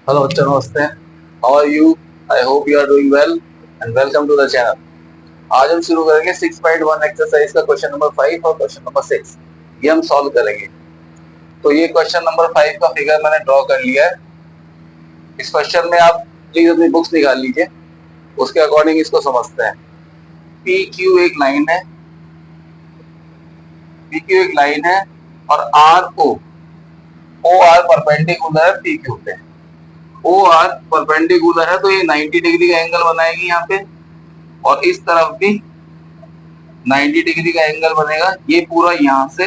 Hello बच्चों, नमस्ते। How are you? I hope you are doing well and welcome to the channel. आज हम शुरू करेंगे 6.1 एक्सरसाइज का क्वेश्चन नंबर 5 और क्वेश्चन नंबर 6। ये हम सॉल्व करेंगे। तो ये क्वेश्चन नंबर 5 का फिगर मैंने ड्रॉ कर लिया है। इस क्वेश्चन में आप प्लीज अपनी बुक्स निकाल लीजिए, उसके अकॉर्डिंग इसको समझते हैं। पी क्यू एक लाइन है, पी क्यू एक लाइन है और आर ओ आर परपेंडिकुलर है पी क्यू पे। ओ आर परपेंडिकुलर है तो ये 90 डिग्री का एंगल बनाएगी यहाँ पे, और इस तरफ भी 90 डिग्री का एंगल बनेगा। ये पूरा यहां से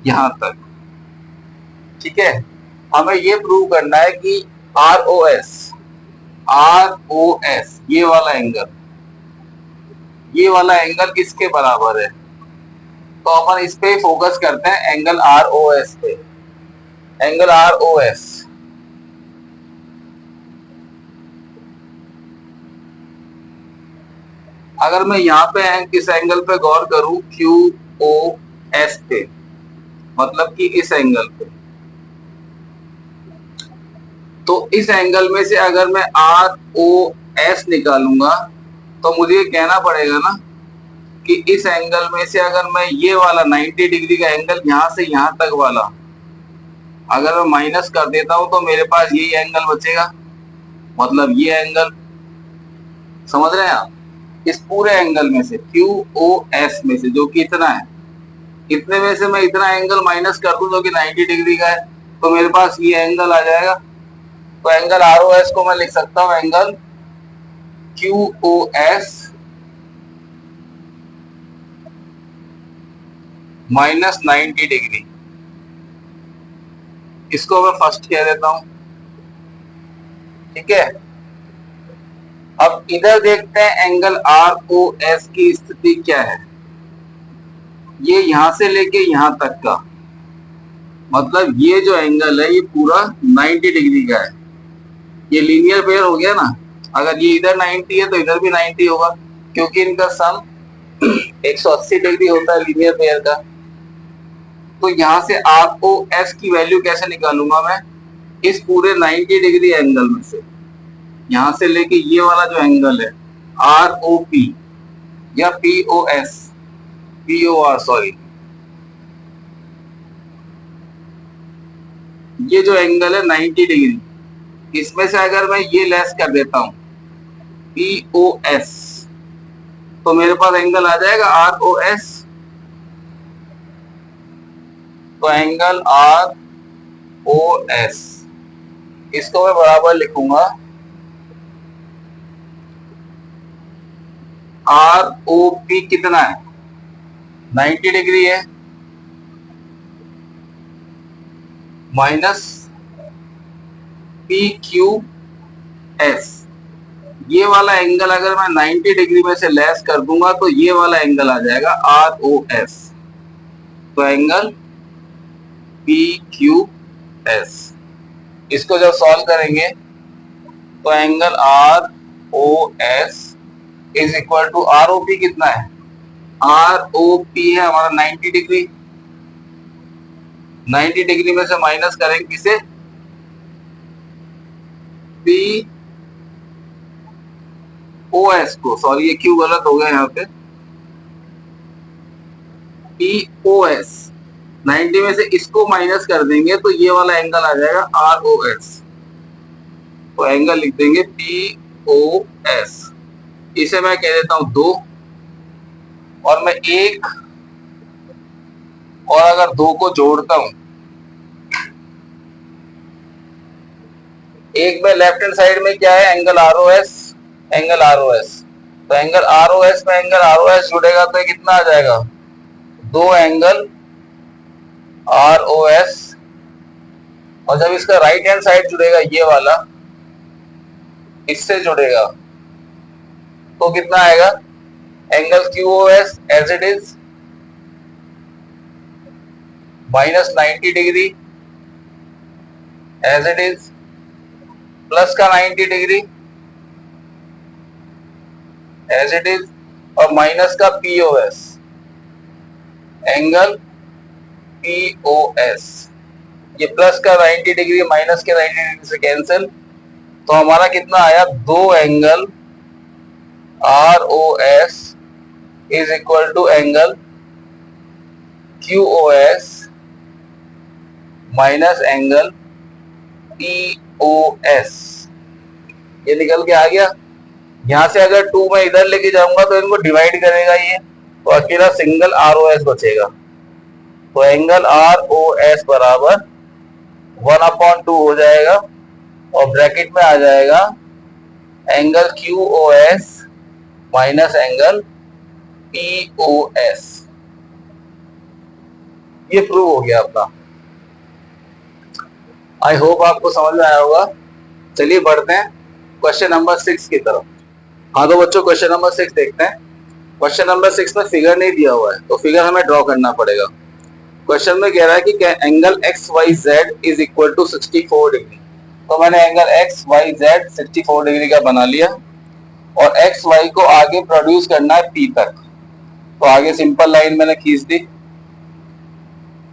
यहां तक, ठीक है। हमें ये प्रूव करना है कि आर ओ एस ये वाला एंगल किसके बराबर है। तो अपन इस पे फोकस करते हैं, एंगल आर ओ एस पे। एंगल आर ओ एस, अगर मैं यहाँ पे इस एंगल पे गौर करूं, क्यू ओ एस पे, मतलब कि इस एंगल पे, तो इस एंगल में से अगर मैं आर ओ एस निकालूंगा तो मुझे कहना पड़ेगा ना कि इस एंगल में से अगर मैं ये वाला 90 डिग्री का एंगल यहां से यहां तक वाला अगर मैं माइनस कर देता हूं तो मेरे पास यही एंगल बचेगा। मतलब ये एंगल, समझ रहे हैं आप? इस पूरे एंगल में से क्यू ओ एस में से, जो कि इतना है, इतने में से मैं इतना एंगल माइनस कर दूं जो कि 90 डिग्री का है, तो मेरे पास ये एंगल आ जाएगा। तो एंगल आर ओ एस को मैं लिख सकता हूं angle Q O S minus 90 degree. इसको मैं फर्स्ट कह देता हूं, ठीक है। अब इधर देखते हैं एंगल आर ओ एस की स्थिति क्या है। ये यहां से लेके यहां तक का, मतलब ये जो एंगल है ये पूरा 90 डिग्री का है। ये लीनियर पेयर हो गया ना। अगर ये इधर 90 है तो इधर भी 90 होगा, क्योंकि इनका सम 180 डिग्री होता है लीनियर पेयर का। तो यहां से आर ओ एस की वैल्यू कैसे निकालूंगा मैं? इस पूरे 90 डिग्री एंगल में से, यहां से लेके ये वाला जो एंगल है आर ओ पी या P O S, P O R sorry, ये जो एंगल है 90 डिग्री, इसमें से अगर मैं ये लेस कर देता हूं पी ओ एस, तो मेरे पास एंगल आ जाएगा आर ओ एस। तो एंगल आर ओ एस, इसको मैं बराबर लिखूंगा आर ओ पी कितना है, 90 डिग्री है, माइनस पी क्यू एस। ये वाला एंगल अगर मैं 90 डिग्री में से लेस कर दूंगा तो ये वाला एंगल आ जाएगा आर ओ एस। तो एंगल पी क्यू एस, इसको जब सॉल्व करेंगे तो angle R O S is equal to R O P कितना है, आर ओ पी है हमारा 90 डिग्री। 90 डिग्री में से माइनस करेंगे किसे, पी ओ एस को, सॉरी ये क्यू गलत हो गया यहाँ पे, पी ओ एस 90 में से इसको माइनस कर देंगे तो ये वाला एंगल आ जाएगा आर ओ एस। तो एंगल लिख देंगे पी ओ एस, इसे मैं कह देता हूं 2, और मैं एक और अगर 2 को जोड़ता हूं, एक में लेफ्ट हैंड साइड में क्या है, angle R O S, angle R O S. तो एंगल आर ओ एस में एंगल आर ओ एस जुड़ेगा तो कितना आ जाएगा, 2 एंगल आर ओ एस। और जब इसका राइट हैंड साइड जुड़ेगा, ये वाला इससे जुड़ेगा, तो कितना आएगा, angle Q O S as it is minus 90 degree as it is, plus का 90 डिग्री एज इट इज, और माइनस का P O S, angle P O S. ये प्लस का 90 डिग्री माइनस के 90 डिग्री से कैंसिल, तो हमारा कितना आया, 2 angle ROS is equal to angle QOS minus angle POS। ये निकल के आ गया। यहां से अगर 2 मैं इधर लेके जाऊंगा तो इनको डिवाइड करेगा ये, तो अकेला सिंगल ROS बचेगा। तो एंगल ROS बराबर 1/2 हो जाएगा और ब्रैकेट में आ जाएगा angle QOS minus angle POS। ये प्रूव हो गया अपना। आई होप आपको समझ में आया होगा। चलिए बढ़ते हैं क्वेश्चन नंबर 6 की तरफ। हाँ तो बच्चों क्वेश्चन नंबर 6 देखते हैं। क्वेश्चन नंबर 6 में फिगर नहीं दिया हुआ है, तो फिगर हमें ड्रॉ करना पड़ेगा। क्वेश्चन में कह रहा है कि angle XYZ is equal to 64 degree. तो मैंने एंगल XYZ 64 डिग्री का बना लिया और XY को आगे प्रोड्यूस करना है P तक। तो आगे सिंपल लाइन मैंने खींच दी।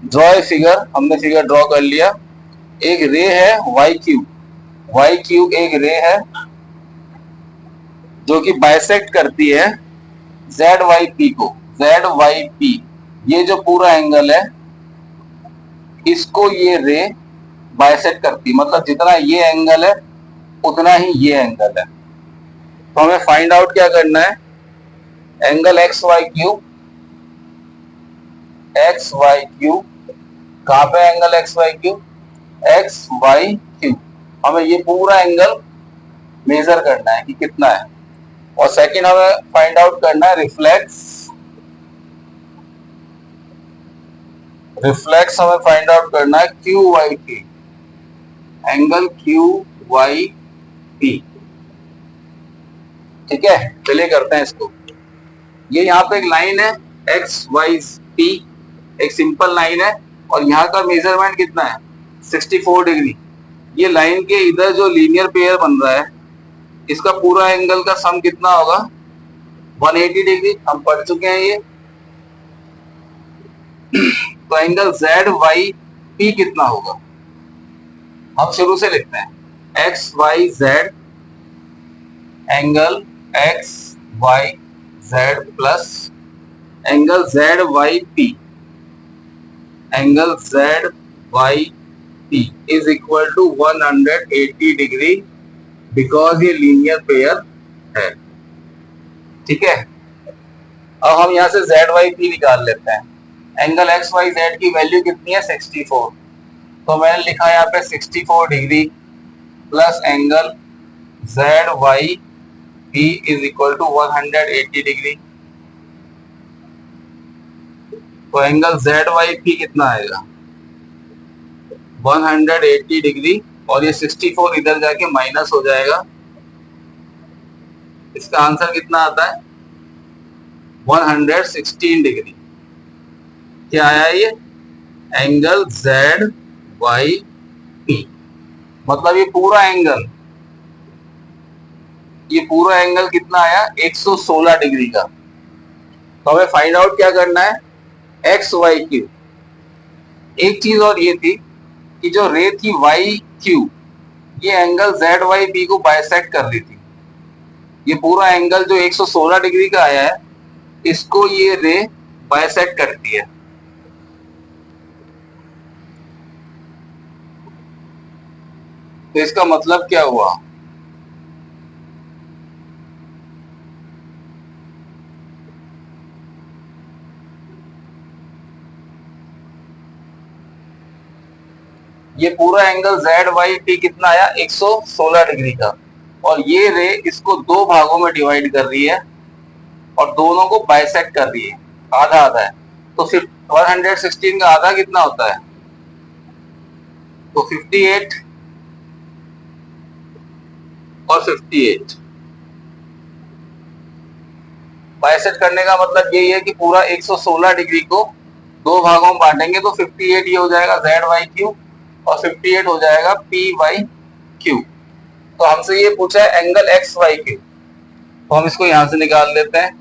ड्रॉ ए फिगर, हमने फिगर ड्रॉ कर लिया। एक रे है YQ एक रे है जो कि बाइसेक्ट करती है ZYP को। ZYP ये जो पूरा एंगल है इसको ये रे बाइसेक्ट करती है, मतलब जितना ये एंगल है उतना ही ये एंगल है। तो हमें फाइंड आउट क्या करना है, एंगल XYQ कहां पे एंगल XYQ हमें ये पूरा एंगल मेजर करना है कि कितना है। और सेकंड हमें फाइंड आउट करना है रिफ्लेक्स हमें फाइंड आउट करना है QYP, एंगल QYP। ठीक है, चलिए करते हैं इसको। ये यहाँ पे एक लाइन है XYP, एक सिंपल लाइन है और यहाँ का मेजरमेंट कितना है 64 डिग्री। ये लाइन के इधर जो लीनियर पेयर बन रहा है इसका पूरा एंगल का सम कितना होगा 180 डिग्री, हम पढ़ चुके हैं ये। तो एंगल ZYP कितना होगा, हम शुरू से लिखते हैं XYZ angle XYZ plus angle ZYP is equal to 180 degree because ये लीनियर पेयर है। ठीक है, अब हम यहां से ZYP निकाल लेते हैं। एंगल XYZ की वैल्यू कितनी है 64, तो मैंने लिखा यहाँ पे 64 degree plus angle ZYP is equal to 180 degree. तो एंगल ZYP कितना आएगा 180 डिग्री और ये 64 इधर जाके माइनस हो जाएगा। इसका आंसर कितना आता है 116 डिग्री। क्या आया ये एंगल ZYP, मतलब ये पूरा एंगल कितना आया 116 डिग्री का। तो हमें फाइंड आउट क्या करना है XYQ। एक चीज और ये थी कि जो रे थी YQ ये एंगल ZYP को बाइसेक्ट कर रही थी। ये पूरा एंगल जो 116 डिग्री का आया है इसको ये रे बाइसेक्ट करती है। तो इसका मतलब क्या हुआ, ये पूरा एंगल ZYP कितना आया 116 डिग्री का और ये रे इसको दो भागों में डिवाइड कर रही है और दोनों को बाइसेक्ट कर रही है, आधा आधा है। तो फिर 116 का आधा कितना होता है, तो 58 और 58। बाइसेक्ट करने का मतलब यही है कि पूरा 116 डिग्री को दो भागों में बांटेंगे तो 58 ये हो जाएगा ZYQ और 58 हो जाएगा PYQ। तो हमसे ये पूछा है एंगल XYQ, तो हम इसको यहां से निकाल लेते हैं।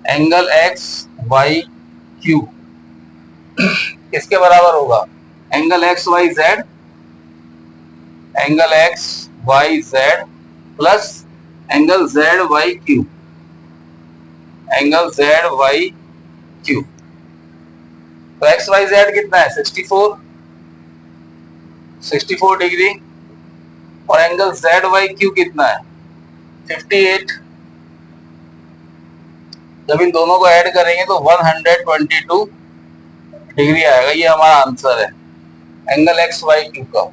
एंगल XYQ किसके बराबर होगा angle X Y Z, angle X Y Z plus angle Z Y Q, angle Z Y Q. तो एक्स वाई जेड कितना है 64 डिग्री, और एंगल जेड वाई क्यू कितना है 58। जब इन दोनों को ऐड करेंगे तो 122 डिग्री आएगा। ये हमारा आंसर है एंगल एक्स वाई क्यू का।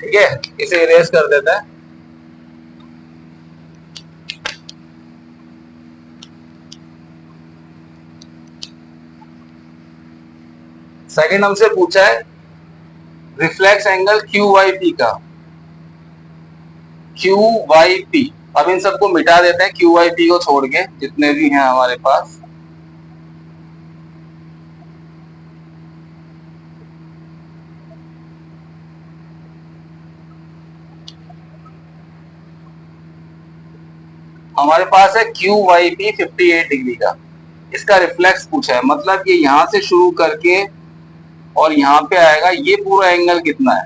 ठीक है, इसे इरेज कर देते हैं। सेकंड हमसे पूछा है reflex angle Q Y P का, क्यू वाई पी। अब इन सबको मिटा देते हैं, क्यू वाई पी को छोड़ के जितने भी हैं हमारे पास। हमारे पास है क्यू वाई पी 58 डिग्री का, इसका रिफ्लेक्स पूछा है, मतलब ये यहां से शुरू करके और यहाँ पे आएगा, ये पूरा एंगल कितना है।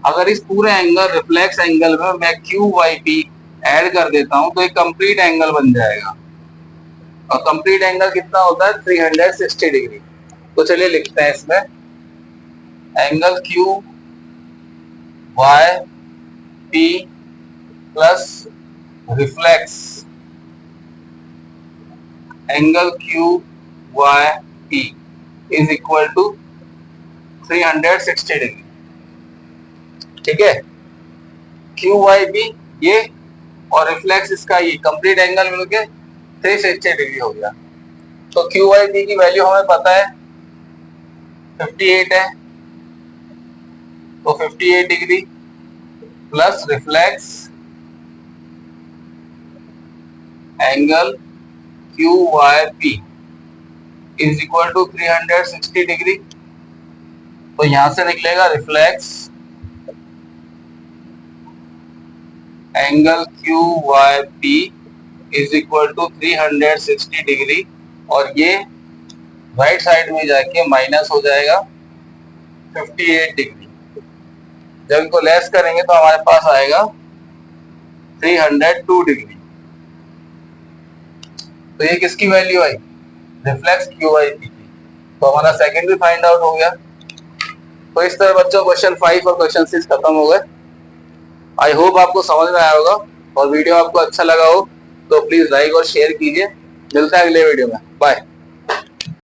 अगर इस पूरे एंगल रिफ्लेक्स एंगल में मैं क्यू वाई पी ऐड कर देता हूं तो एक कंप्लीट एंगल बन जाएगा, और कंप्लीट एंगल कितना होता है 360 डिग्री। तो चलिए लिखते हैं इसमें angle Q Y P plus reflex angle Q Y P is equal to 360 degree. ठीक है, क्यू वाई पी ये और रिफ्लेक्स इसका ये कंप्लीट एंगल मिलके 360 डिग्री हो गया। तो क्यू वाई पी की वैल्यू हमें पता है 58 है, तो 58 degree plus reflex angle Q Y P is equal to 360 degree. तो यहां से निकलेगा reflex angle Q Y P is equal to 360 degree, और ये राइट साइड में जाके माइनस हो जाएगा 58 डिग्री। जब इनको लेस करेंगे तो हमारे पास आएगा 302 डिग्री। तो ये किसकी वैल्यू आई, रिफ्लेक्स क्यू वाई पी की। तो हमारा सेकंड भी फाइंड आउट हो गया। तो इस तरह बच्चों क्वेश्चन 5 और क्वेश्चन 6 खत्म हो गए। आई होप आपको समझ में आया होगा, और वीडियो आपको अच्छा लगा हो तो प्लीज लाइक और शेयर कीजिए। मिलता है अगले वीडियो में, बाय।